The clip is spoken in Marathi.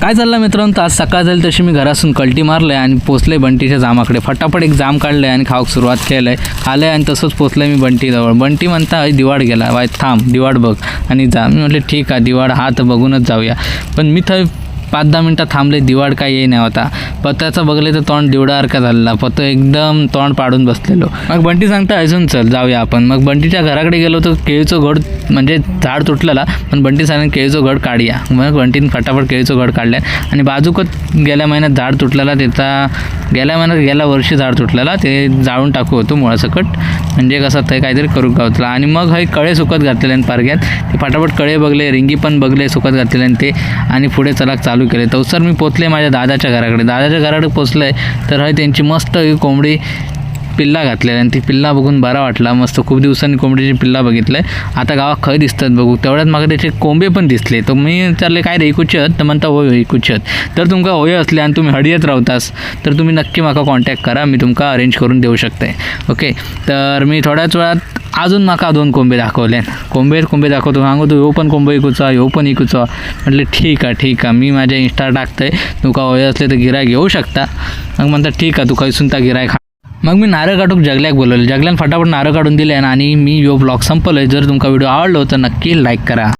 काय चाललं मित्रांनो, तर आज सकाळ झाली तशी मी घरासून कल्टी मारलं आहे आणि पोचले बंटीच्या जामाकडे. फटाफट एक जाम काढलं आहे आणि खाऊक सुरुवात केलं आहे. आलं आहे आणि तसंच पोचलं मी बंटीजवळ. बंटी म्हणता दिवाड गेला, वाय थांब दिवाड बघ आणि जा. मी म्हटले ठीक आहे दिवाड हात बघूनच जाऊया. पण मी 5-10 मिनटं थांबले, दिवाड काय येई नाही होता. पत्त्याचं बघले तर तोंड दिवडासारखा झालेला, पत्ता एकदम तोंड पाडून बसलेलो. मग बंटी सांगता अजून चल जाऊया आपण. मग बंटीच्या घराकडे गेलो तर केळीचं घड म्हणजे झाड तुटलेला, पण बंटी सांगितलं केळीचं घड काढूया. मग बंटीने फटाफट केळीचं घड काढलं आणि बाजूकच गेल्या महिन्यात झाड तुटलेला त्याचा, गेल्या वर्षी झाड तुटलेला ते जाळून टाकू होतो मुळासकट, म्हणजे कसं ते काहीतरी करू गावतला. आणि मग हे कळे सुकत घातलेले आणि पारग्यात ते फटाफट कळे बघले, रिंगी पण बघले सुकत घातलेले आणि ते आणि पुढे चलाक चालू केले. तर मी पोचले माझ्या दादाच्या घराकडे. दादाच्या घराकडे पोचलं आहे तर त्यांची मस्त कोंबडी पिल्ला घातलेला आणि ती पिल्ला बघून बरा वाटला. मस्त खूप दिवसांनी कोंबडीची पिल्ला बघितलं आहे. आता गावात खय दिसतात बघू, तेवढ्यात मागे त्याचे कोंबे पण दिसले. तर मी विचारले काय रे इकूचत, तर म्हणता होय इकूचत. तर तुमका होय असले आणि तुम्ही हडियत राहतास तर तुम्ही नक्की माका कॉन्टॅक्ट करा, मी तुमका अरेंज करून देऊ शकते. ओके, तर मी थोड्याच वेळात अजून माका 2 कोंबे दाखवले. कोंबे दाखवतो, सांगू तू ह्यो पण कोंबो इकूचा, ह्यो पण इकूचा. म्हटले ठीक आहे मी माझ्या इंस्टा टाकतंय, तुका होय असले तर गिरायक घेऊ शकता. मग म्हणतात ठीक आहे तू खैसून त्या गिरायक. मग मी नारळ काढूक जगल्याक बोलवलं. जगल्यान फटाफट नारळ काढून दिले आणि मी यो ब्लॉग संपलोय. जर तुमका व्हिडिओ आवडलो तर नक्की लाईक करा.